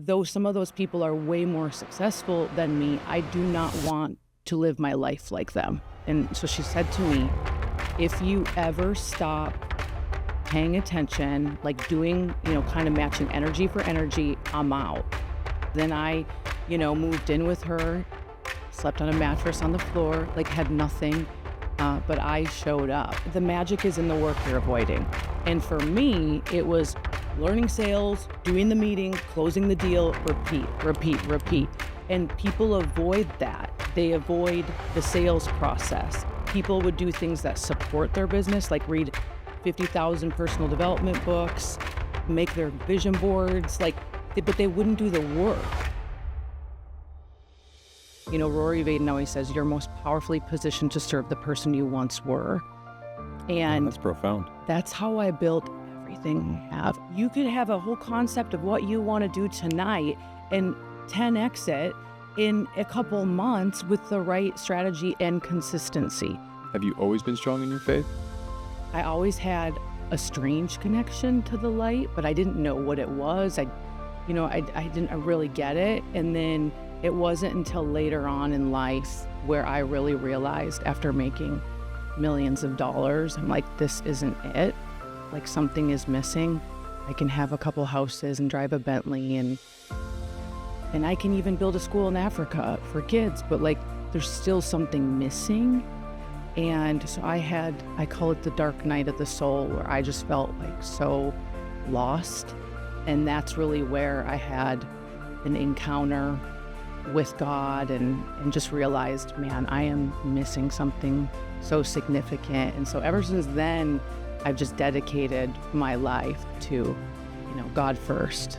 though some of those people are way more successful than me, I do not want to live my life like them. And so she said to me, if you ever stop paying attention, like doing, kind of matching energy for energy, I'm out. Then I, moved in with her, slept on a mattress on the floor, like had nothing, but I showed up. The magic is in the work you're avoiding. And for me, it was learning sales, doing the meeting, closing the deal, repeat, repeat, repeat. And people avoid that. They avoid the sales process. People would do things that support their business, like read 50,000 personal development books, make their vision boards, but they wouldn't do the work. Rory Vaden always says, you're most powerfully positioned to serve the person you once were. And that's profound. That's how I built everything I have. You could have a whole concept of what you want to do tonight and 10x it in a couple months with the right strategy and consistency. Have you always been strong in your faith? I always had a strange connection to the light, but I didn't know what it was. I didn't really get it. And then it wasn't until later on in life where I really realized, after making millions of dollars, I'm like, this isn't it. Like, something is missing. I can have a couple houses and drive a Bentley and I can even build a school in Africa for kids, but there's still something missing. And so I call it the dark night of the soul, where I just felt so lost. And that's really where I had an encounter with God and just realized, man, I am missing something so significant. And so ever since then, I've just dedicated my life to, God first.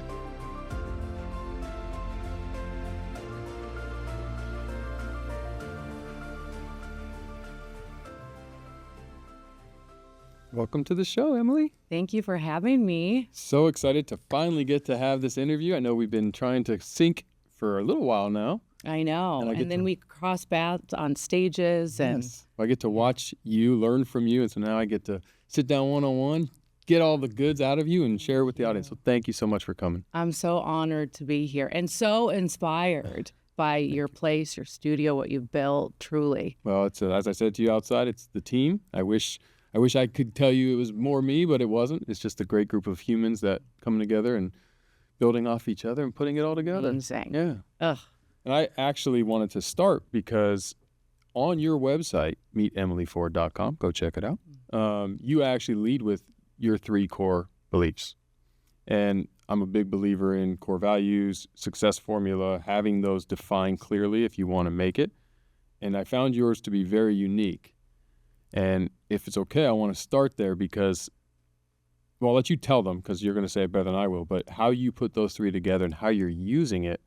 Welcome to the show, Emily. Thank you for having me. So excited to finally get to have this interview. I know we've been trying to sync for a little while now. I know. And then we cross paths on stages. And yes. I get to watch you, learn from you. And so now I get to sit down one-on-one, get all the goods out of you and share with the audience. So thank you so much for coming. I'm so honored to be here and so inspired by your place, your studio, what you've built, truly. Well, it's as I said to you outside, it's the team. I wish I could tell you it was more me, but it wasn't. It's just a great group of humans that come together and building off each other and putting it all together. Amazing. Yeah. Ugh. And I actually wanted to start because on your website, meetemily4.com, go check it out, you actually lead with your 3 core beliefs. And I'm a big believer in core values, success formula, having those defined clearly if you want to make it. And I found yours to be very unique. And if it's okay, I want to start there because, well, I'll let you tell them because you're going to say it better than I will, but how you put those 3 together and how you're using it,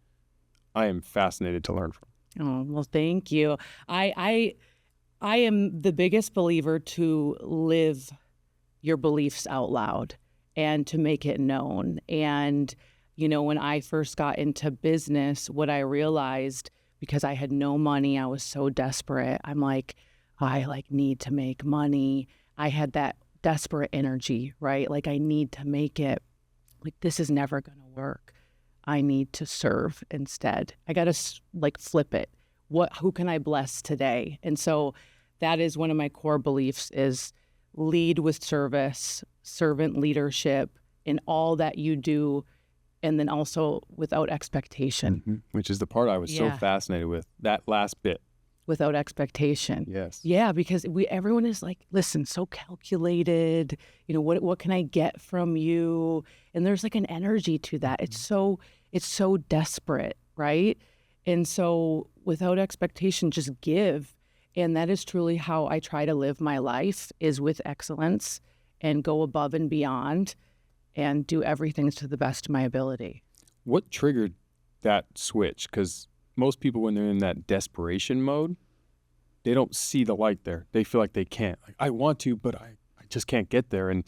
I am fascinated to learn from. Oh, well, thank you. I am the biggest believer to live your beliefs out loud and to make it known. And, when I first got into business, what I realized, because I had no money, I was so desperate. I'm like, I need to make money. I had that desperate energy, right? I need to make it. This is never going to work. I need to serve instead. I got to flip it. Who can I bless today? And so that is one of my core beliefs, is lead with service, servant leadership in all that you do. And then also without expectation. Mm-hmm. Which is the part I was so fascinated with, that last bit. Without expectation. Yes. Yeah, because everyone is listen, so calculated, what can I get from you? And there's an energy to that. It's so desperate, right? And so without expectation, just give. And that is truly how I try to live my life, is with excellence and go above and beyond and do everything to the best of my ability. What triggered that switch? Because most people, when they're in that desperation mode, they don't see the light there. They feel like they can't. I want to, but I just can't get there. And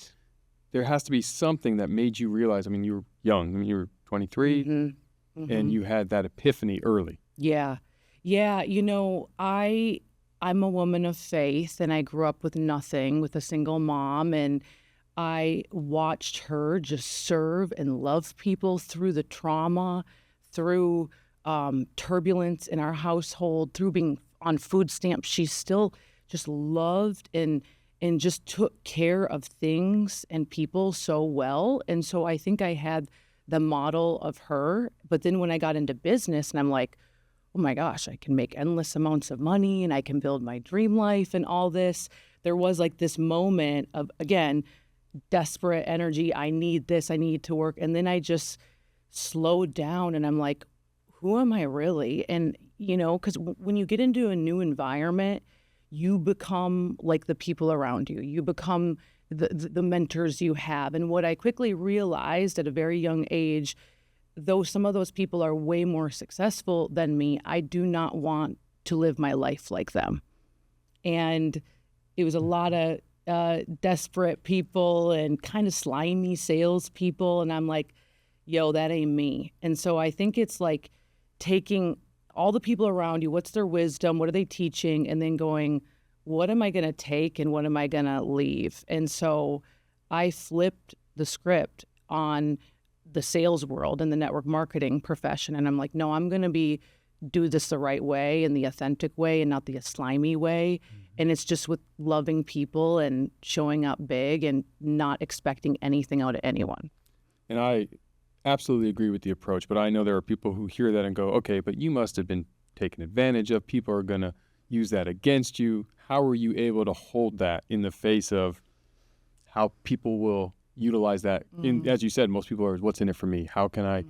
there has to be something that made you realize, you were young. You were 23, and you had that epiphany early. Yeah. Yeah, I'm a woman of faith, and I grew up with nothing, with a single mom, and I watched her just serve and love people through the trauma, through turbulence in our household, through being on food stamps. She still just loved and just took care of things and people so well. And so I think I had the model of her. But then when I got into business and I'm like, oh my gosh, I can make endless amounts of money and I can build my dream life and all this. There was like this moment of, again, desperate energy. I need this, I need to work. And then I just slowed down and I'm like, who am I really? And, because when you get into a new environment, you become like the people around you. You become the mentors you have. And what I quickly realized at a very young age, though some of those people are way more successful than me, I do not want to live my life like them. And it was a lot of desperate people and kind of slimy salespeople. And I'm like, yo, that ain't me. And so I think it's like taking all the people around you, what's their wisdom, what are they teaching, and then going, what am I going to take and what am I going to leave? And so I flipped the script on the sales world and the network marketing profession. And I'm like, no, I'm going to do this the right way and the authentic way and not the slimy way. Mm-hmm. And it's just with loving people and showing up big and not expecting anything out of anyone. And I absolutely agree with the approach, but I know there are people who hear that and go, okay, but you must have been taken advantage of. People are going to use that against you. How are you able to hold that in the face of how people will utilize that? As you said, most people are, what's in it for me? How can I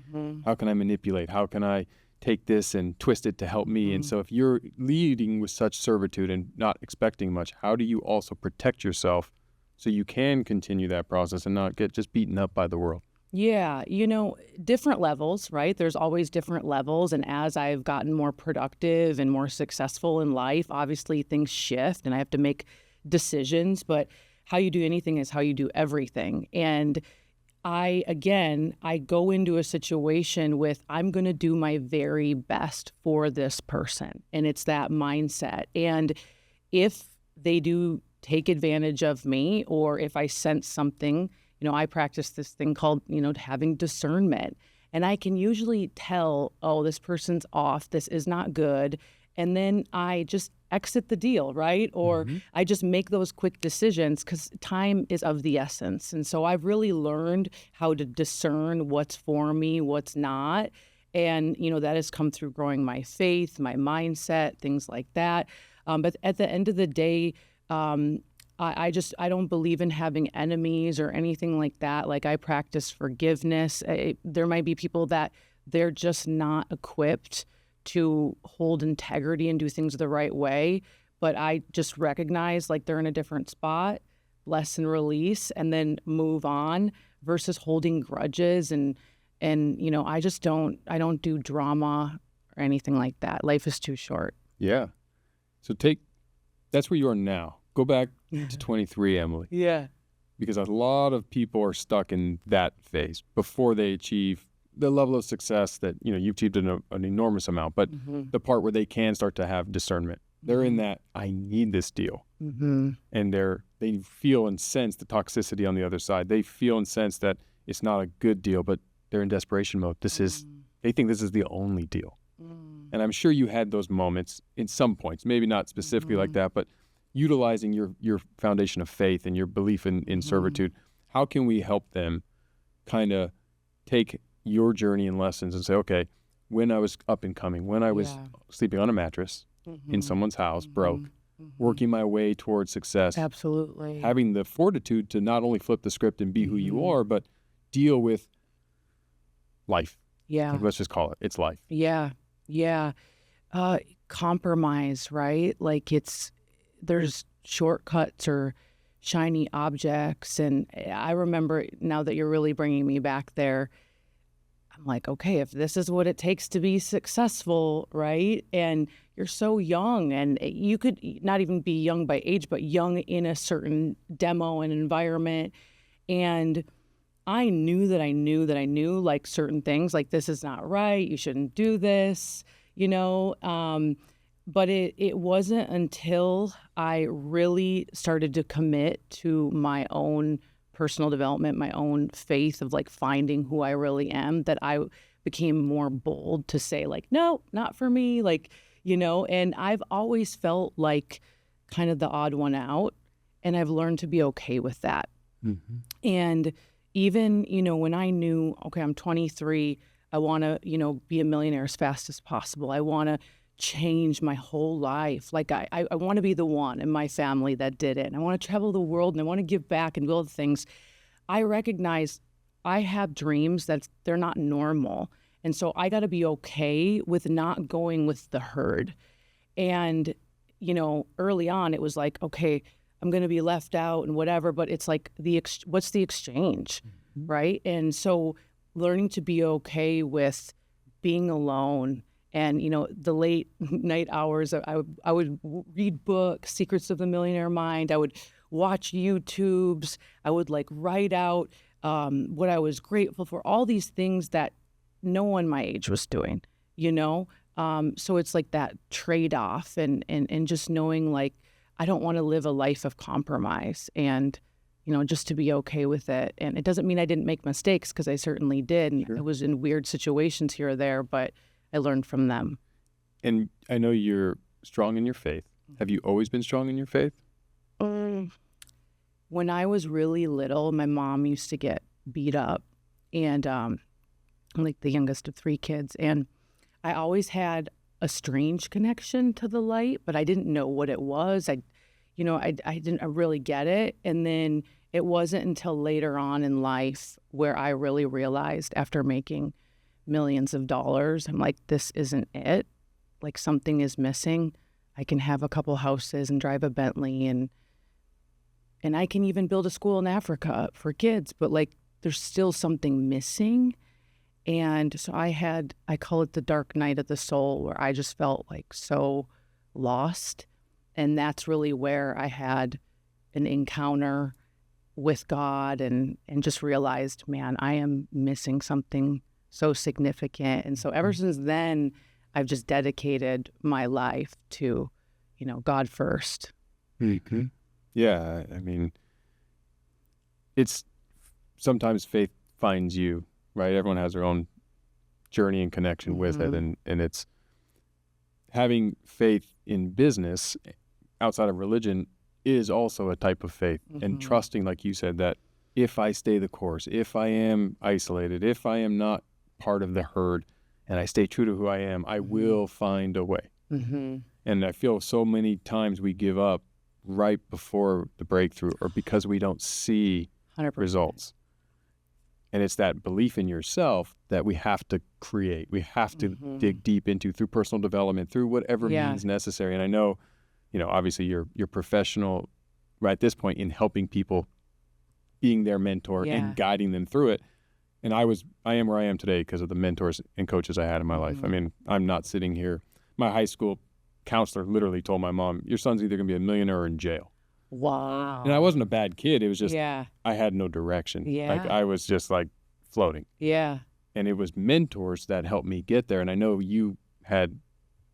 manipulate? How can I take this and twist it to help me? And so if you're leading with such servitude and not expecting much, how do you also protect yourself so you can continue that process and not get just beaten up by the world? Yeah, different levels, right? There's always different levels. And as I've gotten more productive and more successful in life, obviously things shift and I have to make decisions. But how you do anything is how you do everything. And I go into a situation with, I'm going to do my very best for this person. And it's that mindset. And if they do take advantage of me, or if I sense something, I practice this thing called, having discernment. And I can usually tell, oh, this person's off, this is not good. And then I just exit the deal, right? Or I just make those quick decisions because time is of the essence. And so I've really learned how to discern what's for me, what's not. And, that has come through growing my faith, my mindset, things like that. But at the end of the day, I don't believe in having enemies or anything like that. Like, I practice forgiveness. There might be people that they're just not equipped to hold integrity and do things the right way. But I just recognize like they're in a different spot, bless and release, and then move on versus holding grudges. And I don't do drama or anything like that. Life is too short. Yeah. So that's where you are now. Go back to 23, Emily. Yeah. Because a lot of people are stuck in that phase before they achieve the level of success that, you've achieved an enormous amount, but the part where they can start to have discernment. They're in that, I need this deal. And they feel and sense the toxicity on the other side. They feel and sense that it's not a good deal, but they're in desperation mode. They think this is the only deal. And I'm sure you had those moments in some points, maybe not specifically like that, but utilizing your foundation of faith and your belief in servitude. How can we help them kind of take your journey and lessons and say, okay, when I was up and coming, when I was sleeping on a mattress in someone's house, broke, working my way towards success. Absolutely. Having the fortitude to not only flip the script and be who you are, but deal with life. Yeah. Like, let's just call it. It's life. Yeah. Yeah. Compromise, right? Like there's shortcuts or shiny objects. And I remember, now that you're really bringing me back there, I'm like, okay, if this is what it takes to be successful, right? And you're so young, and you could not even be young by age, but young in a certain demo and environment. And I knew that I knew like certain things, like this is not right, you shouldn't do this, but it wasn't until I really started to commit to my own personal development, my own faith of like finding who I really am, that I became more bold to say like, no, not for me. Like, and I've always felt like kind of the odd one out, and I've learned to be okay with that. Mm-hmm. And even, when I knew, okay, I'm 23, I want to, be a millionaire as fast as possible. I want to change my whole life. Like I want to be the one in my family that did it. And I want to travel the world, and I want to give back and do all the things. I recognize I have dreams that they're not normal. And so I got to be okay with not going with the herd. And, early on it was like, okay, I'm going to be left out and whatever, but it's like what's the exchange, right? And so learning to be okay with being alone. And, the late night hours, I would read books, Secrets of the Millionaire Mind. I would watch YouTubes. I would like write out what I was grateful for, all these things that no one my age was doing, So it's like that trade-off and just knowing like, I don't want to live a life of compromise, and, just to be okay with it. And it doesn't mean I didn't make mistakes, because I certainly did. And I was in weird situations here or there, but I learned from them. And I know you're strong in your faith. Have you always been strong in your faith? When I was really little, my mom used to get beat up, and I'm like the youngest of 3 kids. And I always had a strange connection to the light, but I didn't know what it was. I didn't really get it. And then it wasn't until later on in life where I really realized, after making millions of dollars, I'm like, this isn't it. Like, something is missing. I can have a couple houses and drive a Bentley, and I can even build a school in Africa for kids, but like, there's still something missing. And so I call it the dark night of the soul, where I just felt like so lost. And that's really where I had an encounter with God, and just realized, man, I am missing something so significant. And so ever since then, I've just dedicated my life to, God first. Mm-hmm. Yeah. I mean, it's sometimes faith finds you, right? Everyone has their own journey and connection with it. And it's having faith in business outside of religion is also a type of faith, and trusting, like you said, that if I stay the course, if I am isolated, if I am not part of the herd, and I stay true to who I am, I will find a way. And I feel so many times we give up right before the breakthrough, or because we don't see 100%. Results. And it's that belief in yourself that we have to create. We have to dig deep into through personal development, through whatever means necessary. And I know, obviously you're professional right at this point in helping people, being their mentor and guiding them through it. And I am where I am today because of the mentors and coaches I had in my life. I mean, I'm not sitting here. My high school counselor literally told my mom, your son's either going to be a millionaire or in jail. Wow. And I wasn't a bad kid. It was just, I had no direction. Like, I was just like floating. Yeah. And it was mentors that helped me get there. And I know you had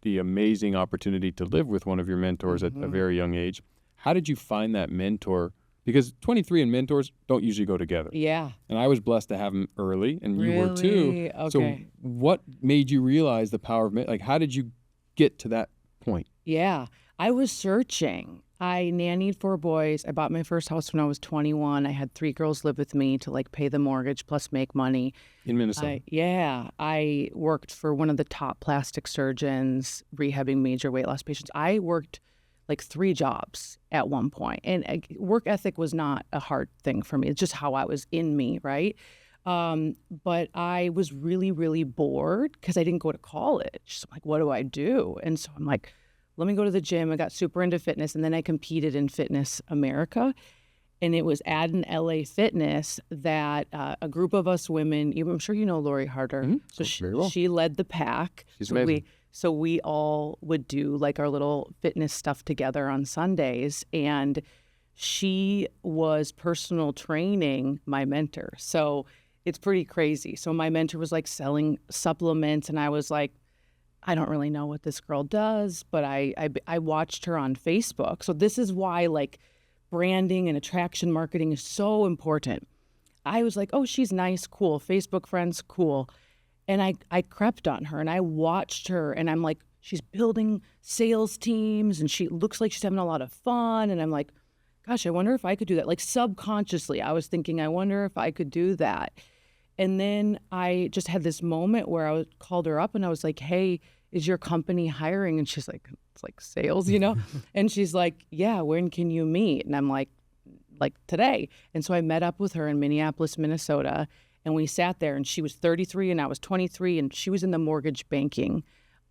the amazing opportunity to live with one of your mentors at a very young age. How did you find that mentor? Because 23 and mentors don't usually go together. Yeah. And I was blessed to have them early, and you were too. Okay. So what made you realize the power of, like, how did you get to that point? Yeah. I was searching. I nannied 4 boys. I bought my first house when I was 21. I had 3 girls live with me to like pay the mortgage plus make money. In Minnesota? I worked for one of the top plastic surgeons rehabbing major weight loss patients. I worked like 3 jobs at one point. And work ethic was not a hard thing for me. It's just how I was in me, right? But I was really, really bored because I didn't go to college. So I'm like, what do I do? And so I'm like, let me go to the gym. I got super into fitness, and then I competed in Fitness America. And it was at an LA Fitness that a group of us women, I'm sure you know Lori Harder. So she led the pack. She's amazing. So we all would do like our little fitness stuff together on Sundays. And she was personal training my mentor. So it's pretty crazy. So my mentor was like selling supplements, and I was like, I don't really know what this girl does, but I watched her on Facebook. So this is why, like, branding and attraction marketing is so important. I was like, oh, she's nice, cool, Facebook friends, cool. And I crept on her and I watched her and I'm like, she's building sales teams and she looks like she's having a lot of fun. And I'm like, gosh, I wonder if I could do that. Like subconsciously, I was thinking, I wonder if I could do that. And then I just had this moment where I called her up and I was like, hey, is your company hiring? And she's like, it's like sales, you know? And she's like, yeah, when can you meet? And I'm like today. And so I met up with her in Minneapolis, Minnesota, and we sat there and she was 33 and I was 23 and she was in the mortgage banking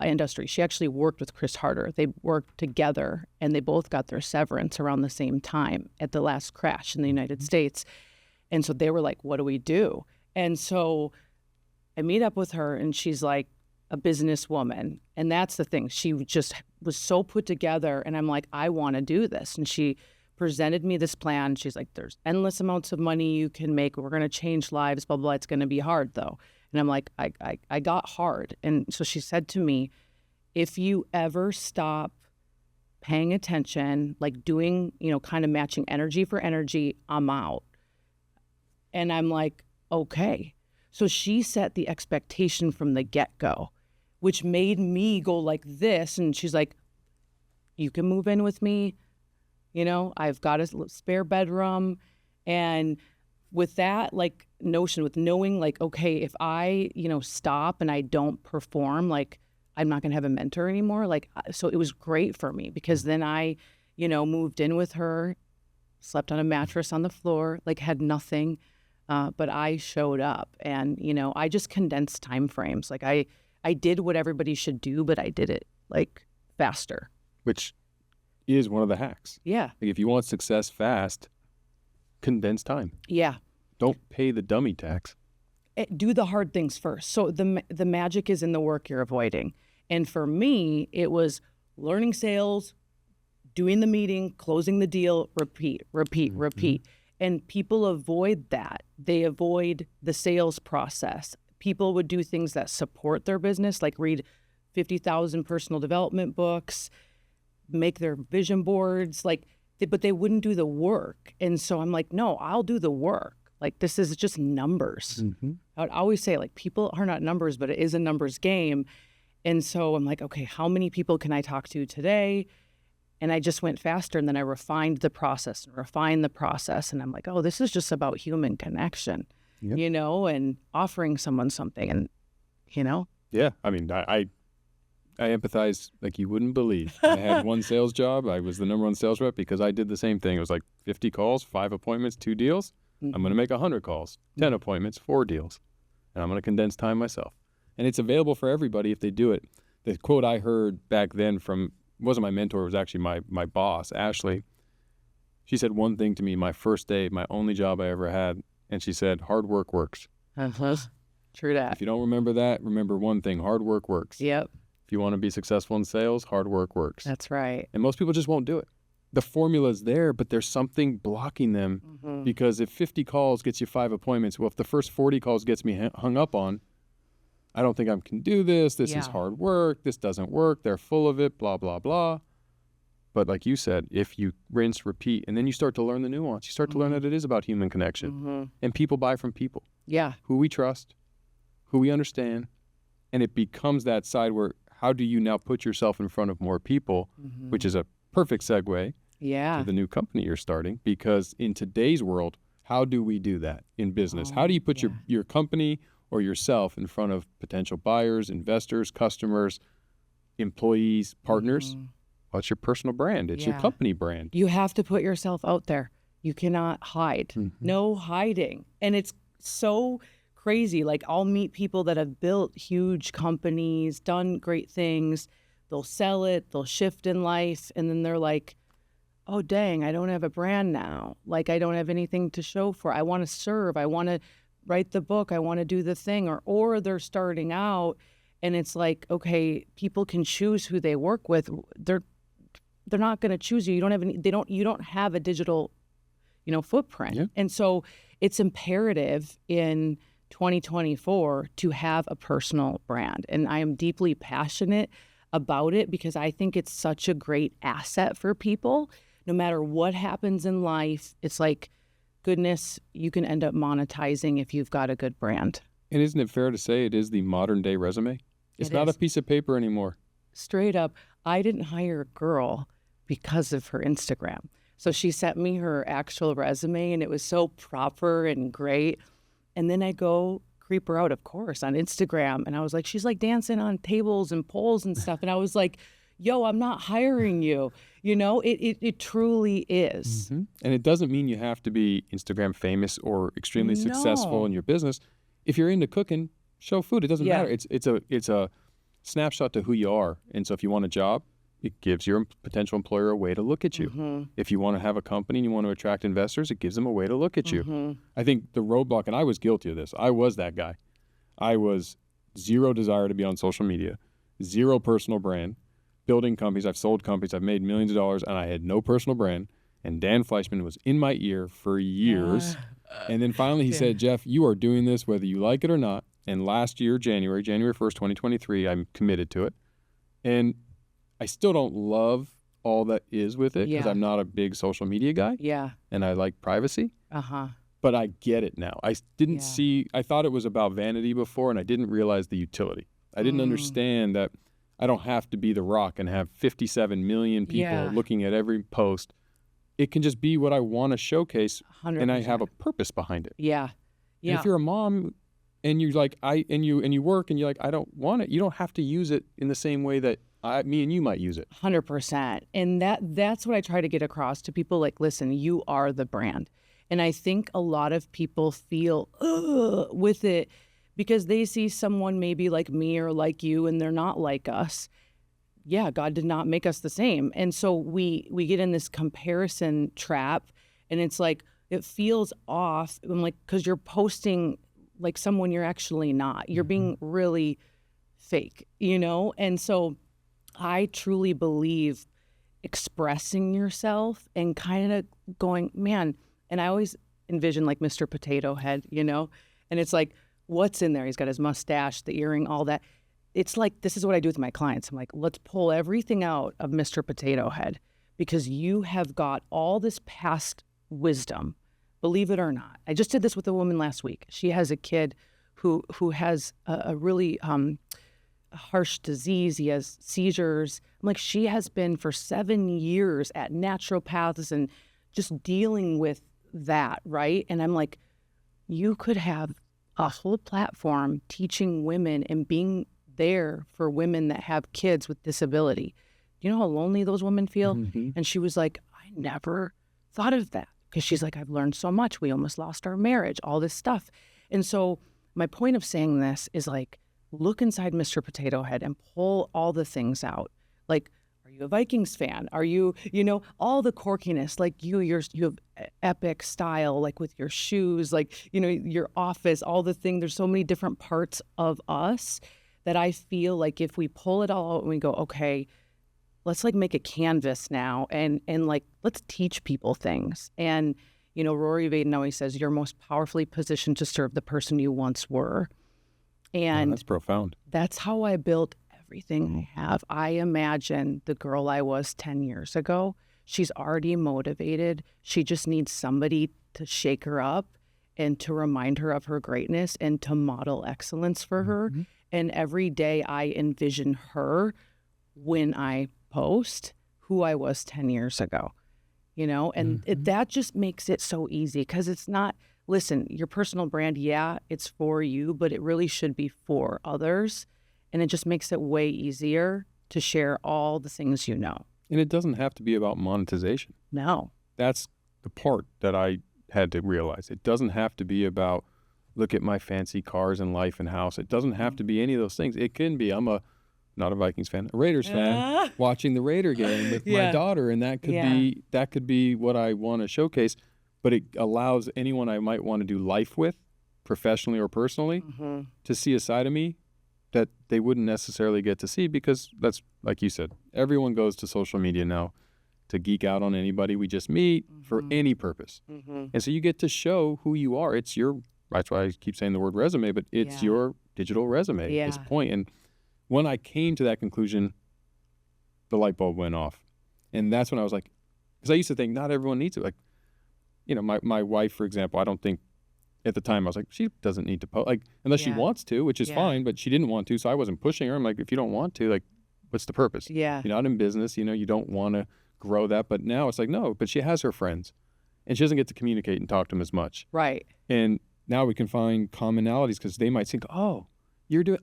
industry. She actually worked with Chris Harder. They worked together and they both got their severance around the same time at the last crash in the United States. And so they were like, what do we do? And so I meet up with her and she's like a businesswoman. And that's the thing. She just was so put together. And I'm like, I want to do this. And she presented me this plan. She's like, there's endless amounts of money you can make. We're going to change lives, blah, blah, blah. It's going to be hard though. And I'm like, I got hard. And so she said to me, if you ever stop paying attention, like doing, kind of matching energy for energy, I'm out. And I'm like, okay. So she set the expectation from the get-go, which made me go like this. And she's like, you can move in with me. I've got a spare bedroom. And with that, like notion, with knowing like, okay, if I, stop and I don't perform, like I'm not going to have a mentor anymore. Like, so it was great for me because then I, moved in with her, slept on a mattress on the floor, like had nothing. But I showed up and, I just condensed time frames. Like I did what everybody should do, but I did it like faster. Which is one of the hacks. Yeah. Like if you want success fast, condense time. Yeah. Don't pay the dummy tax. Do the hard things first. So the magic is in the work you're avoiding. And for me, it was learning sales, doing the meeting, closing the deal, repeat. And people avoid that. They avoid the sales process. People would do things that support their business, like read 50,000 personal development books, make their vision boards, but they wouldn't do the work. And so I'm like, no, I'll do the work. Like, this is just numbers. Mm-hmm. I would always say, like, people are not numbers, but it is a numbers game. And so I'm like, okay, how many people can I talk to today? And I just went faster. And then I refined the process. And I'm like, oh, this is just about human connection, Yep. And offering someone something. And, Yeah. I mean, I empathize like you wouldn't believe. I had one sales job. I was the number one sales rep because I did the same thing. It was like 50 calls, 5 appointments, 2 deals. I'm going to make 100 calls, 10 appointments, 4 deals. And I'm going to condense time myself. And it's available for everybody if they do it. The quote I heard back then from, it wasn't my mentor, it was actually my boss, Ashley. She said one thing to me my first day, my only job I ever had. And she said, hard work works. True that. If you don't remember that, remember one thing, hard work works. Yep. If you want to be successful in sales, hard work works. That's right. And most people just won't do it. The formula's there, but there's something blocking them because if 50 calls gets you 5 appointments, well, if the first 40 calls gets me hung up on, I don't think I can do this. This is hard work. This doesn't work. They're full of it, blah, blah, blah. But like you said, if you rinse, repeat, and then you start to learn the nuance, you start to learn that it is about human connection. And people buy from people. Yeah. Who we trust, who we understand. And it becomes that side where how do you now put yourself in front of more people, which is a perfect segue to the new company you're starting. Because in today's world, how do we do that in business? How do you put your company or yourself in front of potential buyers, investors, customers, employees, partners? Well, it's your personal brand. It's your company brand. You have to put yourself out there. You cannot hide. No hiding. And it's so crazy. Like, I'll meet people that have built huge companies, done great things. They'll sell it, they'll shift in life, and then they're like, oh, dang, I don't have a brand now. Like, I don't have anything to show for. I want to serve. I want to write the book. I want to do the thing. Or they're starting out, and it's like, okay, people can choose who they work with. They're not going to choose you. You don't have any. You don't have a digital, footprint. Yeah. And so it's imperative in 2024 to have a personal brand. And I am deeply passionate about it because I think it's such a great asset for people no matter what happens in life, it's like, goodness, you can end up monetizing if you've got a good brand. And isn't it fair to say it is the modern day resume? It's not a piece of paper anymore. Straight up, I didn't hire a girl because of her Instagram. So she sent me her actual resume and it was so proper and great. And then I go creep her out, of course, on Instagram. And I was like, she's like dancing on tables and poles and stuff. And I was like, yo, I'm not hiring you. You know, it truly is. Mm-hmm. And it doesn't mean you have to be Instagram famous or extremely successful in your business. If you're into cooking, show food. It doesn't matter. It's a snapshot to who you are. And so if you want a job, it gives your potential employer a way to look at you. Mm-hmm. If you want to have a company and you want to attract investors, it gives them a way to look at you. Mm-hmm. I think the roadblock, and I was guilty of this. I was that guy. I was zero desire to be on social media, zero personal brand, building companies. I've sold companies. I've made millions of dollars, and I had no personal brand. And Dan Fleischman was in my ear for years. And then finally he said, Jeff, you are doing this whether you like it or not. And last year, January 1st, 2023, I'm committed to it. And I still don't love all that is with it because I'm not a big social media guy. Yeah. And I like privacy. Uh-huh. But I get it now. I didn't see, I thought it was about vanity before, and I didn't realize the utility. I didn't understand that I don't have to be The Rock and have 57 million people looking at every post. It can just be what I want to showcase, 100%. and I have a purpose behind it. Yeah. Yeah. And if you're a mom and you're like, you work and you're like, I don't want it, you don't have to use it in the same way that me and you might use it. 100%. And that's what I try to get across to people. Like, listen, you are the brand. And I think a lot of people feel with it because they see someone maybe like me or like you and they're not like us. Yeah, God did not make us the same. And so we get in this comparison trap and it's like, it feels off. I'm like, because you're posting like someone you're actually not. You're being really fake, you know? And so I truly believe expressing yourself and kind of going, man, and I always envision like Mr. Potato Head, you know? And it's like, what's in there? He's got his mustache, the earring, all that. It's like, this is what I do with my clients. I'm like, let's pull everything out of Mr. Potato Head because you have got all this past wisdom, believe it or not. I just did this with a woman last week. She has a kid who has a really harsh disease. He has seizures. I'm like, she has been for 7 years at naturopaths and just dealing with that, right? And I'm like, you could have a whole platform teaching women and being there for women that have kids with disability. Do you know how lonely those women feel? Mm-hmm. And she was like, I never thought of that. Because she's like, I've learned so much. We almost lost our marriage, all this stuff. And so my point of saying this is like, look inside Mr. Potato Head and pull all the things out. Like, are you a Vikings fan? Are you, all the quirkiness, like you have epic style, like with your shoes, like, your office, all the things. There's so many different parts of us that I feel like if we pull it all out and we go, okay, let's like make a canvas now and like, let's teach people things. And, Rory Vaden always says, you're most powerfully positioned to serve the person you once were. And that's profound. That's how I built everything I have. I imagine the girl I was 10 years ago, she's already motivated. She just needs somebody to shake her up and to remind her of her greatness and to model excellence for her. And every day I envision her when I post who I was 10 years ago, and that just makes it so easy because it's not, listen, your personal brand, it's for you, but it really should be for others. And it just makes it way easier to share all the things you know. And it doesn't have to be about monetization. No. That's the part that I had to realize. It doesn't have to be about, look at my fancy cars and life and house. It doesn't have to be any of those things. It can be, I'm not a Vikings fan, a Raiders fan, watching the Raider game with my daughter, and that could be what I want to showcase. But it allows anyone I might want to do life with, professionally or personally, to see a side of me that they wouldn't necessarily get to see because that's, like you said, everyone goes to social media now to geek out on anybody we just meet for any purpose. And so you get to show who you are. It's your, that's why I keep saying the word resume, but it's your digital resume at this point. And when I came to that conclusion, the light bulb went off. And that's when I was like, Because I used to think not everyone needs it. Like, you know, my wife, for example, I don't think at the time I was like, she doesn't need to post, like, unless she Yeah. wants to, which is Yeah. fine, but she didn't want to. So I wasn't pushing her. I'm like, if you don't want to, like, what's the purpose? Yeah. You're not in business, you know, you don't want to grow that. But now it's like, no, but she has her friends and she doesn't get to communicate and talk to them as much. Right. And now we can find commonalities because they might think, oh,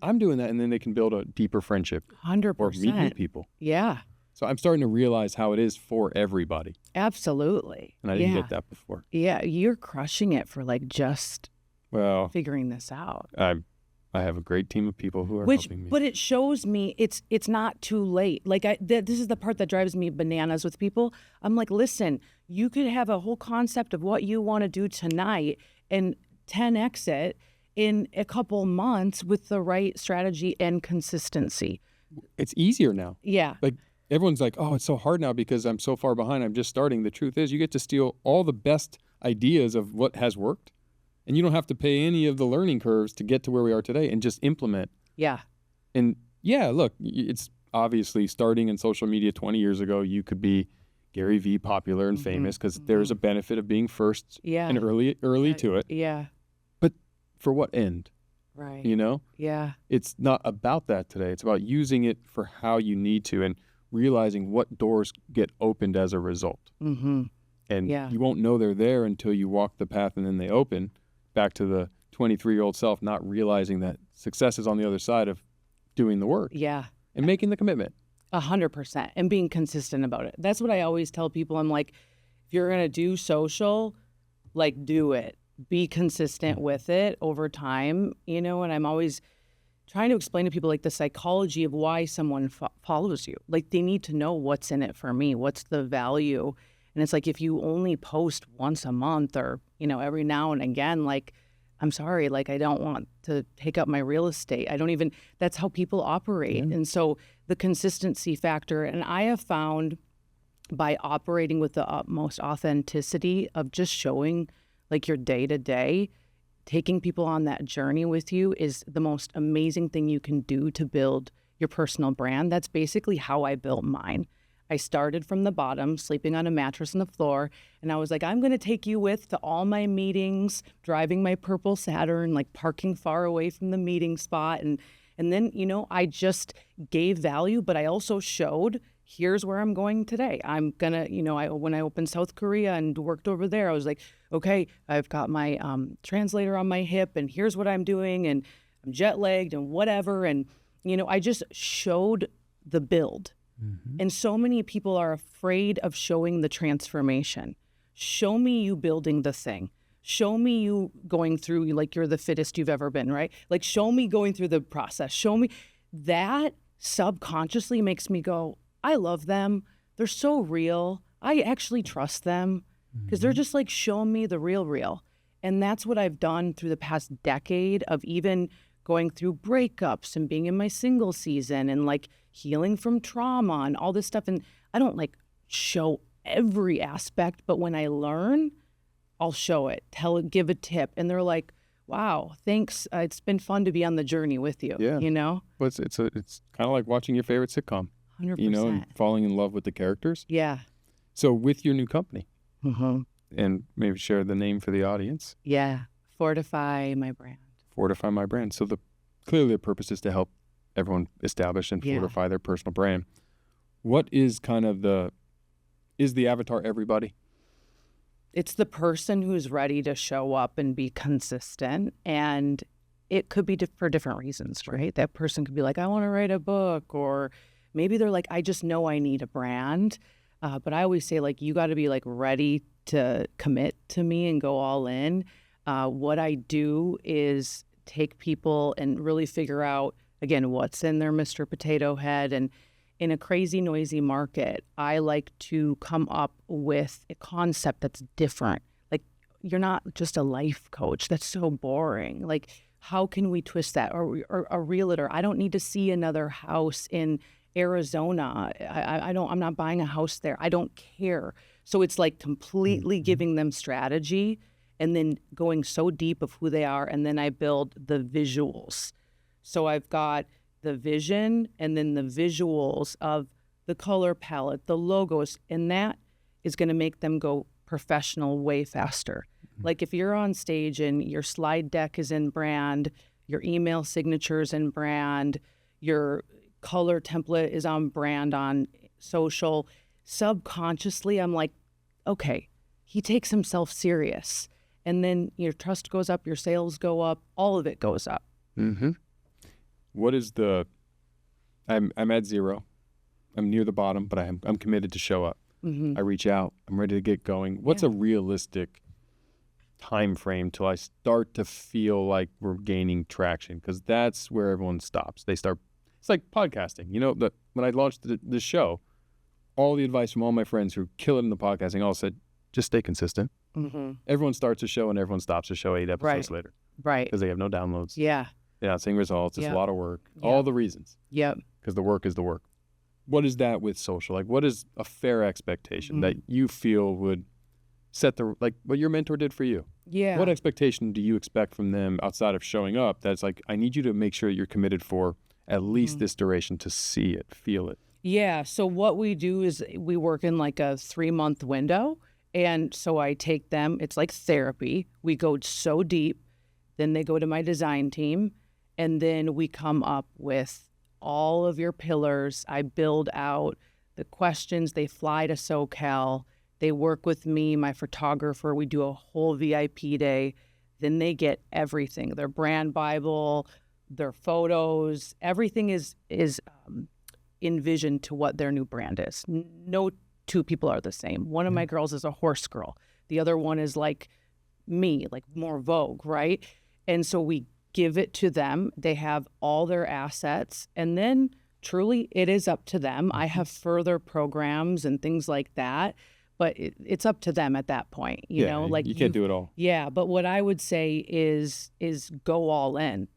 I'm doing that. And then they can build a deeper friendship 100%. or meet new people. Yeah. So I'm starting to realize how it is for everybody. Absolutely. And I didn't get that before. Yeah. You're crushing it for like just Well, figuring this out. I have a great team of people who are helping me. But it shows me it's not too late. Like this is the part that drives me bananas with people. I'm like, listen, you could have a whole concept of what you want to do tonight and 10x it in a couple months with the right strategy and consistency. It's easier now. Yeah. Like everyone's like, oh, it's so hard now because I'm so far behind. I'm just starting. The truth is you get to steal all the best ideas of what has worked. And you don't have to pay any of the learning curves to get to where we are today and just implement. Yeah. And yeah, look, it's obviously starting in social media 20 years ago, you could be Gary V popular and famous because there's a benefit of being first and early to it. Yeah. But for what end? Right. You know? Yeah. It's not about that today. It's about using it for how you need to and realizing what doors get opened as a result. Mm-hmm. And you won't know they're there until you walk the path and then they open. Back to the 23-year-old self, not realizing that success is on the other side of doing the work. Yeah. And making the commitment. 100%. And being consistent about it. That's what I always tell people. I'm like, if you're going to do social, like do it. Be consistent with it over time, you know, and I'm always trying to explain to people like the psychology of why someone follows you. Like they need to know what's in it for me. What's the value? And it's like, if you only post once a month or, you know, every now and again, like, I'm sorry, like, I don't want to take up my real estate. That's how people operate. Yeah. And so the consistency factor, and I have found by operating with the utmost authenticity of just showing like your day to day, taking people on that journey with you is the most amazing thing you can do to build your personal brand. That's basically how I built mine. I started from the bottom, sleeping on a mattress on the floor, and I was like, I'm going to take you to all my meetings, driving my purple Saturn, like parking far away from the meeting spot. And then, you know, I just gave value, but I also showed, here's where I'm going today. I'm going to, you know, when I opened South Korea and worked over there, I was like, okay, I've got my translator on my hip, and here's what I'm doing, and I'm jet lagged and whatever. And, you know, I just showed the build. Mm-hmm. And so many people are afraid of showing the transformation. Show me you building the thing. Show me you going through, like you're the fittest you've ever been, right? Like show me going through the process. Show me. That subconsciously makes me go, I love them. They're so real. I actually trust them because they're just like, show me the real. And that's what I've done through the past decade of even going through breakups and being in my single season and like healing from trauma and all this stuff. And I don't like show every aspect, but when I learn, I'll show it, give a tip. And they're like, wow, thanks. It's been fun to be on the journey with you. Yeah. You know? Well, it's kind of like watching your favorite sitcom. 100%. You know, and falling in love with the characters. Yeah. So with your new company, Mm-hmm. and maybe share the name for the audience. Yeah. Fortify My Brand. Fortify My Brand. So clearly the purpose is to help everyone establish and fortify their personal brand. What is kind of is the avatar everybody? It's the person who's ready to show up and be consistent. And it could be for different reasons, right? That person could be like, I want to write a book, or maybe they're like, I just know I need a brand. But I always say, like, you got to be like ready to commit to me and go all in. What I do is take people and really figure out, again, what's in their Mr. Potato Head. And in a crazy, noisy market, I like to come up with a concept that's different. Like, you're not just a life coach. That's so boring. Like, how can we twist that? Or a realtor. I don't need to see another house in Arizona. I'm not buying a house there. I don't care. So it's like completely giving them strategy and then going so deep of who they are. And then I build the visuals. So I've got the vision and then the visuals of the color palette, the logos, and that is going to make them go professional way faster. Like if you're on stage and your slide deck is in brand, your email signature is in brand, your color template is on brand on social, subconsciously I'm like, okay, he takes himself serious. And then your trust goes up, your sales go up, all of it goes up. Mm-hmm. What is I'm at 0. I'm near the bottom, but I'm committed to show up. Mm-hmm. I reach out. I'm ready to get going. What's a realistic time frame till I start to feel like we're gaining traction? Because that's where everyone stops. They start. It's like podcasting. You know, when I launched the show, all the advice from all my friends who kill it in the podcasting all said, just stay consistent. Mm-hmm. Everyone starts a show and everyone stops a show 8 episodes later. Right. Because they have no downloads. Yeah. They're not seeing results. It's a lot of work. Yep. All the reasons. Yep. Because the work is the work. What is that with social? Like, what is a fair expectation that you feel would set like what your mentor did for you? Yeah. What expectation do you expect from them outside of showing up? That's like, I need you to make sure that you're committed for at least this duration to see it, feel it. Yeah. So what we do is we work in like a 3-month window. And so I take them, it's like therapy. We go so deep, then they go to my design team, and then we come up with all of your pillars. I build out the questions. They fly to SoCal. They work with me, my photographer. We do a whole VIP day. Then they get everything, their brand Bible, their photos. Everything is envisioned to what their new brand is. No two people are the same. One of my girls is a horse girl. The other one is like me, like more Vogue, right? And so we give it to them. They have all their assets. And then truly it is up to them. I have further programs and things like that, but it's up to them at that point. You know, like you can't do it all. Yeah. But what I would say is go all in,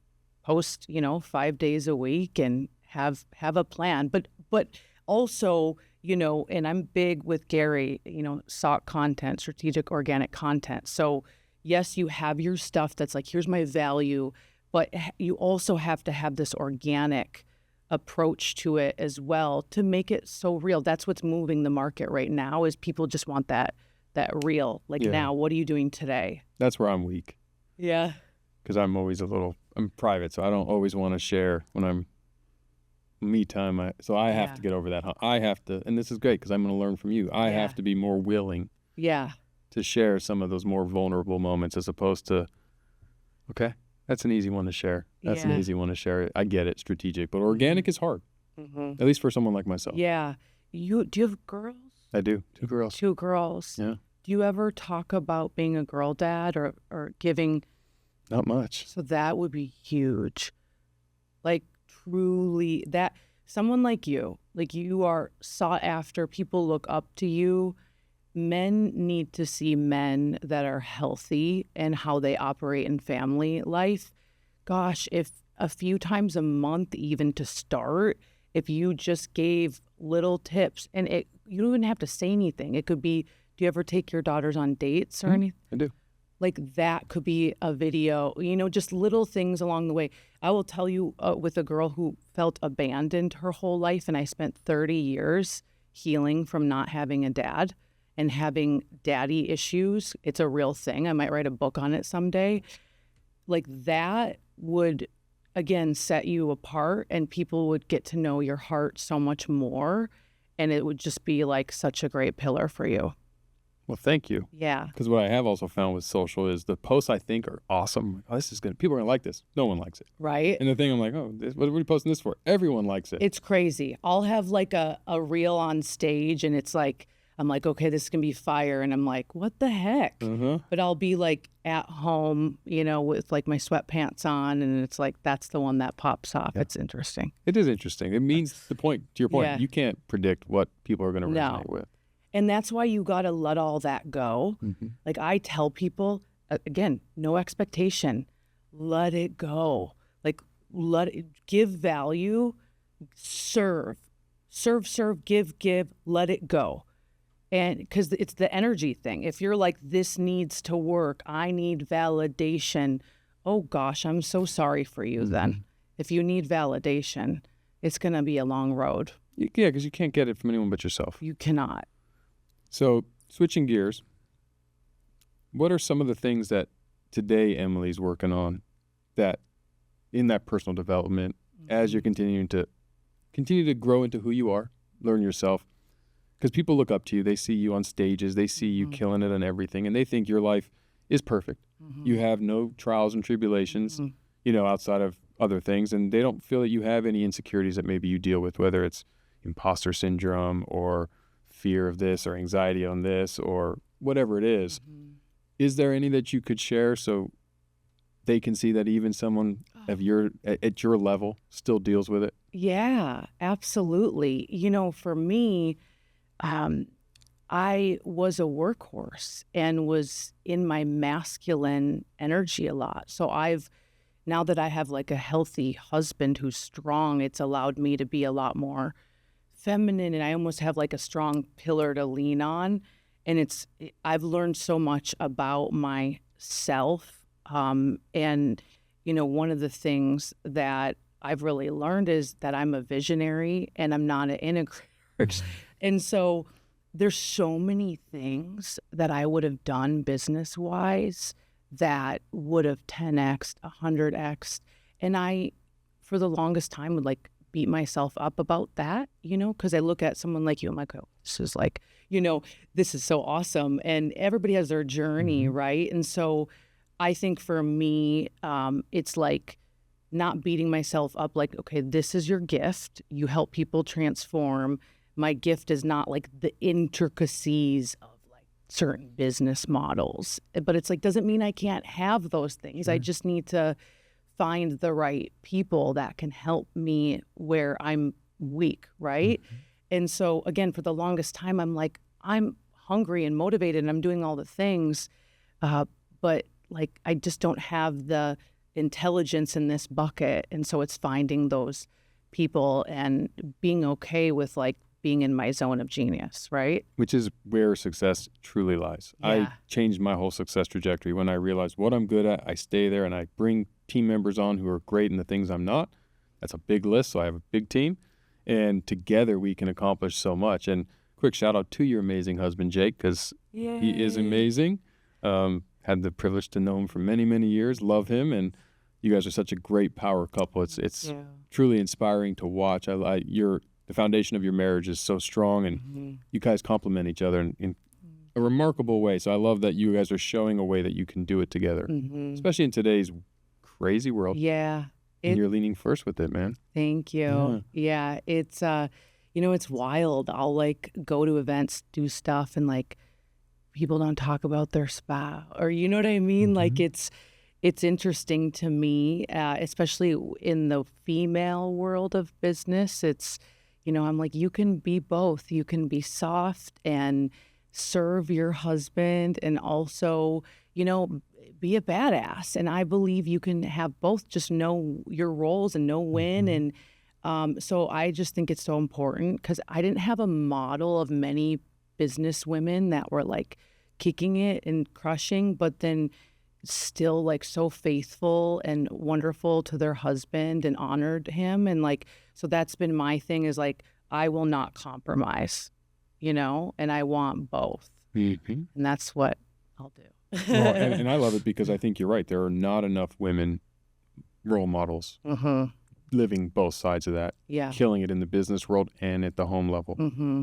post, 5 days a week and have a plan, but also, and I'm big with Gary, SOC content, strategic organic content. So yes, you have your stuff that's like, here's my value, but you also have to have this organic approach to it as well to make it so real. That's what's moving the market right now is people just want that real. Like now, what are you doing today? That's where I'm weak. Yeah. Because I'm always I'm private, so I don't always want to share when I'm me time. So I have to get over that. I have to, and this is great because I'm going to learn from you. I have to be more willing to share some of those more vulnerable moments as opposed to, okay, that's an easy one to share. That's an easy one to share. I get it, strategic, but organic is hard, at least for someone like myself. Yeah. Do you have girls? I do. 2 girls. 2 girls. Yeah. Do you ever talk about being a girl dad or giving? Not much. So that would be huge. Like truly that someone like you are sought after. People look up to you. Men need to see men that are healthy and how they operate in family life. Gosh, if a few times a month, even to start, if you just gave little tips and you don't even have to say anything. It could be, do you ever take your daughters on dates or anything? I do. Like that could be a video, just little things along the way. I will tell you with a girl who felt abandoned her whole life, and I spent 30 years healing from not having a dad and having daddy issues. It's a real thing. I might write a book on it someday. Like that would, again, set you apart and people would get to know your heart so much more. And it would just be like such a great pillar for you. Well, thank you. Yeah. Because what I have also found with social is the posts I think are awesome. Oh, this is good. People are going to like this. No one likes it. Right. And the thing I'm like, what are we posting this for? Everyone likes it. It's crazy. I'll have like a reel on stage and it's like, I'm like, okay, this can be fire. And I'm like, what the heck? But I'll be like at home, with like my sweatpants on. And it's like, that's the one that pops off. Yeah. It's interesting. It is interesting. It means to your point, you can't predict what people are going to resonate with. And that's why you got to let all that go. Like I tell people, again, no expectation. Let it go. Like give value, serve, give, let it go. And because it's the energy thing. If you're like, this needs to work, I need validation. Oh gosh, I'm so sorry for you then. If you need validation, it's going to be a long road. Yeah, because you can't get it from anyone but yourself. You cannot. So switching gears, what are some of the things that today Emily's working on that in that personal development as you're continue to grow into who you are, learn yourself? Because people look up to you. They see you on stages. They see you killing it on everything, and they think your life is perfect. You have no trials and tribulations, outside of other things, and they don't feel that you have any insecurities that maybe you deal with, whether it's imposter syndrome or fear of this or anxiety on this or whatever it is. Is there any that you could share so they can see that even someone at your level still deals with it? Yeah, absolutely. For me, I was a workhorse and was in my masculine energy a lot. So now that I have like a healthy husband who's strong, it's allowed me to be a lot more feminine, and I almost have like a strong pillar to lean on. And I've learned so much about myself. And, one of the things that I've really learned is that I'm a visionary and I'm not an integrator. And so there's so many things that I would have done business-wise that would have 10x'd, 100x'd. And I, for the longest time, would like beat myself up about that, because I look at someone like you, I'm like, oh, this is like, this is so awesome. And everybody has their journey, right? And so I think for me, it's like not beating myself up like, okay, this is your gift. You help people transform. My gift is not like the intricacies of like certain business models, but it's like, doesn't mean I can't have those things. Sure. I just need to find the right people that can help me where I'm weak, right? And so again, for the longest time, I'm like, I'm hungry and motivated and I'm doing all the things, but like I just don't have the intelligence in this bucket. And so it's finding those people and being okay with like being in my zone of genius, right? Which is where success truly lies. Yeah. I changed my whole success trajectory when I realized what I'm good at, I stay there, and I bring team members on who are great in the things I'm not. That's a big list, so I have a big team, and together we can accomplish so much. And quick shout out to your amazing husband, Jake, because he is amazing. Had the privilege to know him for many, many years, love him, and you guys are such a great power couple. It's truly inspiring to watch. The foundation of your marriage is so strong, and you guys complement each other in a remarkable way. So I love that you guys are showing a way that you can do it together, especially in today's crazy world. Yeah. And you're leaning first with it, man. Thank you. Yeah. It's, it's wild. I'll like go to events, do stuff, and like people don't talk about their spa, or you know what I mean? Like it's interesting to me, especially in the female world of business. It's, I'm like, you can be both. You can be soft and serve your husband and also, be a badass. And I believe you can have both, just know your roles and know when. And so I just think it's so important because I didn't have a model of many business women that were like kicking it and crushing, but then still like so faithful and wonderful to their husband and honored him. And like, so that's been my thing is like, I will not compromise, and I want both. And that's what I'll do. Well, and I love it because I think you're right. There are not enough women role models living both sides of that, killing it in the business world and at the home level.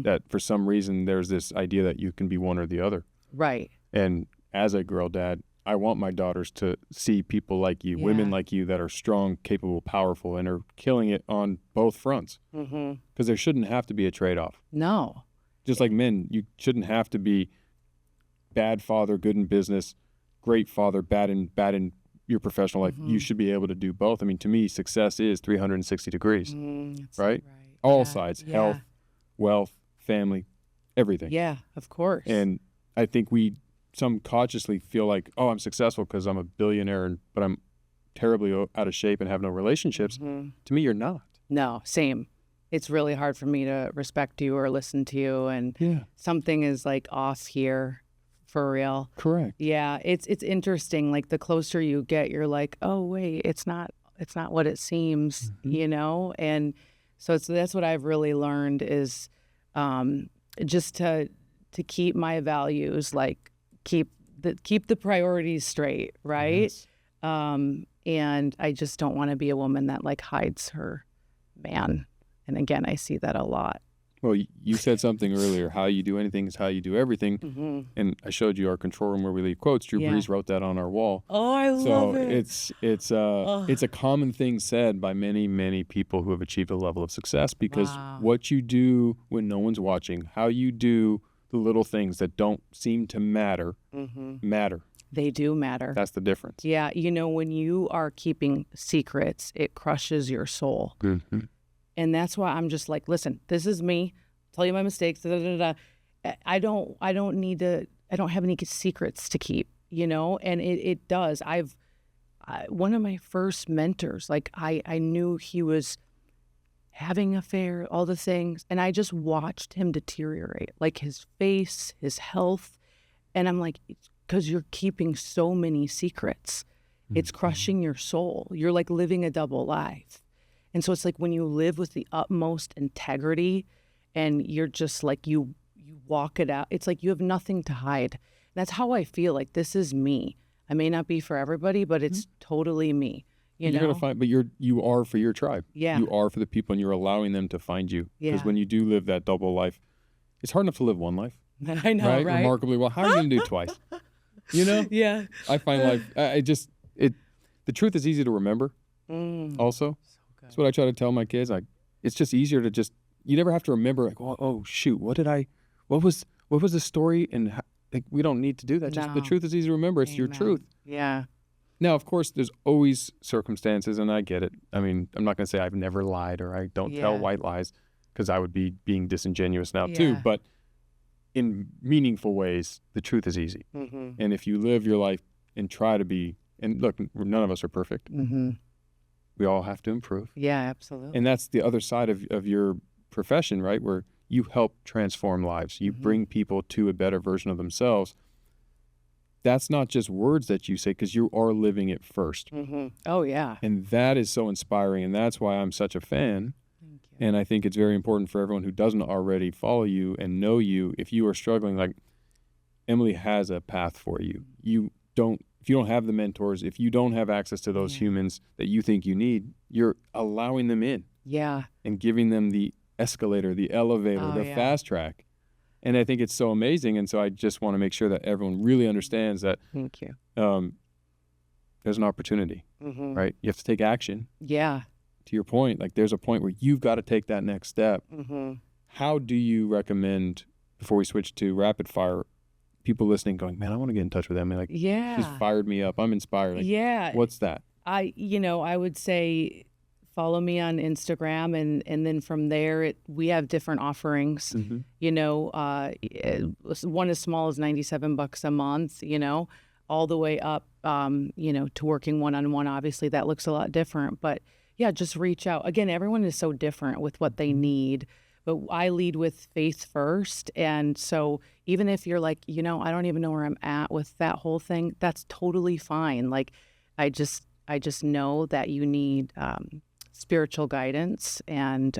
That for some reason, there's this idea that you can be one or the other. Right. And as a girl dad, I want my daughters to see people like you, women like you that are strong, capable, powerful, and are killing it on both fronts. Because there shouldn't have to be a trade-off. No. Just like men, you shouldn't have to be bad father, good in business, great father, bad in your professional life. You should be able to do both. I mean, to me, success is 360 degrees, right? All sides, health, wealth, family, everything. Yeah, of course. And I think some consciously feel like, oh, I'm successful because I'm a billionaire, but I'm terribly out of shape and have no relationships. To me, you're not. No, same. It's really hard for me to respect you or listen to you, and something is like off here, for real. Correct. Yeah, it's interesting. Like the closer you get, you're like, oh wait, it's not what it seems, And so that's what I've really learned is just to to keep my values, like keep the priorities straight, right? Yes. And I just don't want to be a woman that like hides her man. And again, I see that a lot. Well, you said something earlier. How you do anything is how you do everything. Mm-hmm. And I showed you our control room where we leave quotes. Drew Yeah. Brees wrote that on our wall. Oh, I love it. It's a common thing said by many, many people who have achieved a level of success, because Wow. what you do when no one's watching, how you do the little things that don't seem to matter, matter. They do matter. That's the difference. Yeah. You know, when you are keeping secrets, it crushes your soul. Mm-hmm. And that's why I'm just like, listen, this is me. Tell you my mistakes. Da, da, da, da. I don't have any secrets to keep, you know? And it does. One of my first mentors, like I knew he was having an affair, all the things. And I just watched him deteriorate, like his face, his health. And I'm like, because you're keeping so many secrets, it's crushing your soul. You're like living a double life. And so it's like when you live with the utmost integrity and you're just like, you walk it out, it's like you have nothing to hide. That's how I feel. Like, this is me. I may not be for everybody, but it's totally me. You're gonna find, but you are for your tribe. Yeah. You are for the people, and you're allowing them to find you. Because Yeah. when you do live that double life, it's hard enough to live one life. I know, right? Remarkably well. How are you gonna do twice? You know? Yeah. I find life. The truth is easy to remember. Also, that's what I try to tell my kids. Like, it's just easier to you never have to remember. Like, oh shoot, what was the story? And like, we don't need to do that. Just the No. truth is easy to remember. It's your Amen. truth. Yeah. Now, of course, there's always circumstances, and I get it. I mean, I'm not going to say I've never lied or I don't tell Yeah. white lies, because I would be being disingenuous now too. Yeah. But in meaningful ways, the truth is easy. Mm-hmm. And if you live your life and try to be, and look, none of us are perfect. Mm-hmm. We all have to improve. Yeah, absolutely. And that's the other side of your profession, right? Where you help transform lives. You bring people to a better version of themselves. That's not just words that you say, because you are living it first. Mm-hmm. Oh, yeah. And that is so inspiring. And that's why I'm such a fan. Thank you. And I think it's very important for everyone who doesn't already follow you and know you. If you are struggling, like, Emily has a path for you. If you don't have the mentors, if you don't have access to those humans that you think you need, you're allowing them in. Yeah. And giving them the escalator, the elevator, the fast track. And I think it's so amazing. And so I just want to make sure that everyone really understands that Thank you. there's an opportunity, right? You have to take action. Yeah. To your point, like, there's a point where you've got to take that next step. Mm-hmm. How do you recommend, before we switch to rapid fire, people listening going, man, I want to get in touch with Emily. Like, she's fired me up. I'm inspired. Like, yeah. what's that? I would say follow me on Instagram, and then from there, we have different offerings. Mm-hmm. You know, one as small as $97 a month, you know, all the way up, to working one-on-one. Obviously, that looks a lot different. But yeah, just reach out. Again, everyone is so different with what they need. But I lead with faith first. And so even if you're like, I don't even know where I'm at with that whole thing, that's totally fine. Like, I just know that you need spiritual guidance. And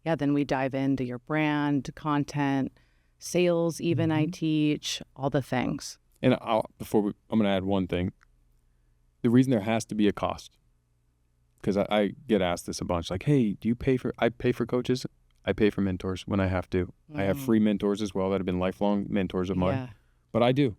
then we dive into your brand, content, sales, even I teach, all the things. And I'm going to add one thing. The reason there has to be a cost, because I get asked this a bunch, like, hey, I pay for coaches? I pay for mentors when I have to. I have free mentors as well that have been lifelong mentors of mine. But I do.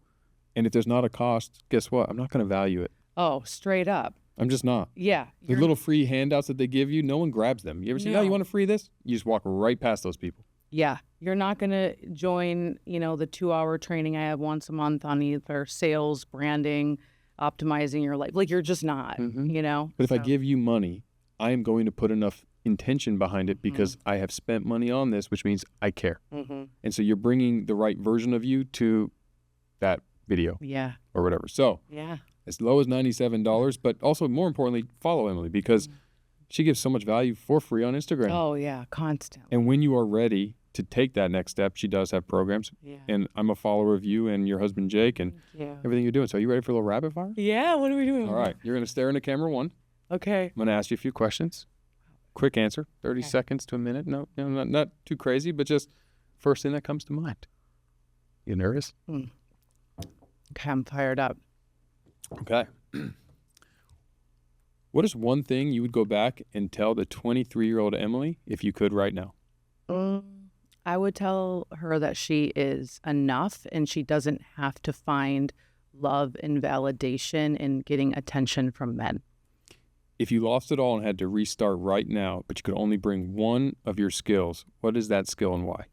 And if there's not a cost, guess what? I'm not going to value it. Oh, straight up. I'm just not. Yeah. The little free handouts that they give you, no one grabs them. You ever say, you want a free this? You just walk right past those people. Yeah. You're not going to join, the 2-hour training I have once a month on either sales, branding, optimizing your life. Like, you're just not, But if I give you money, I am going to put enough intention behind it, because I have spent money on this, which means I care. And so you're bringing the right version of you to that video or whatever. So as low as $97, but also more importantly, follow Emily, because she gives so much value for free on Instagram. Oh yeah, constantly. And when you are ready to take that next step, she does have programs. And I'm a follower of you and your husband Jake and everything you're doing. So are you ready for a little rapid fire? Yeah, what are we doing? All right, you're going to stare into camera one. Okay. I'm going to ask you a few questions. Quick answer, 30 seconds to a minute. No, not too crazy, but just first thing that comes to mind. You nervous? Okay, I'm fired up. Okay. What is one thing you would go back and tell the 23-year-old Emily if you could right now? I would tell her that she is enough and she doesn't have to find love and validation in getting attention from men. If you lost it all and had to restart right now, but you could only bring one of your skills, what is that skill and why?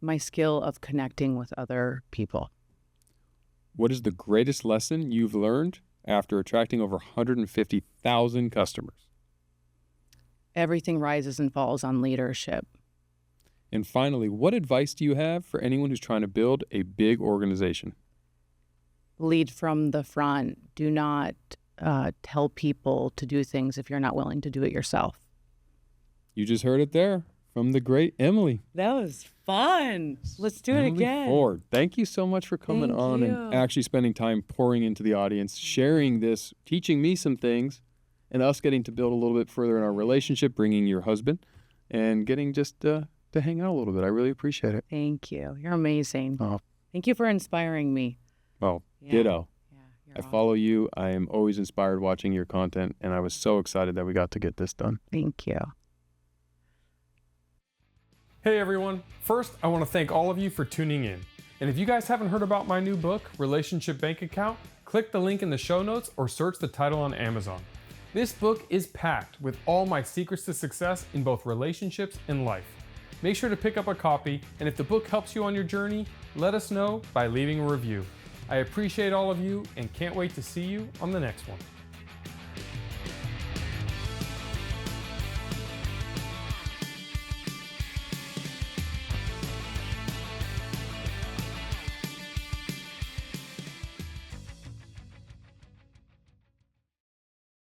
My skill of connecting with other people. What is the greatest lesson you've learned after attracting over 150,000 customers? Everything rises and falls on leadership. And finally, what advice do you have for anyone who's trying to build a big organization? Lead from the front. Do not tell people to do things if you're not willing to do it yourself. You just heard it there from the great Emily. That was fun. Let's do it Emily again. Ford. Thank you so much for coming Thank on you. and actually spending time pouring into the audience, sharing this, teaching me some things, and us getting to build a little bit further in our relationship, bringing your husband, and getting just to hang out a little bit. I really appreciate it. Thank you. You're amazing. Oh. Thank you for inspiring me. Well, Yeah. ditto. Yeah, you're I awesome. follow you. I am always inspired watching your content, and I was so excited that we got to get this done. Thank you. Hey everyone, first I want to thank all of you for tuning in. And if you guys haven't heard about my new book, Relationship Bank Account, click the link in the show notes or search the title on Amazon. This book is packed with all my secrets to success in both relationships and life. Make sure to pick up a copy, and if the book helps you on your journey, let us know by leaving a review. I appreciate all of you and can't wait to see you on the next one.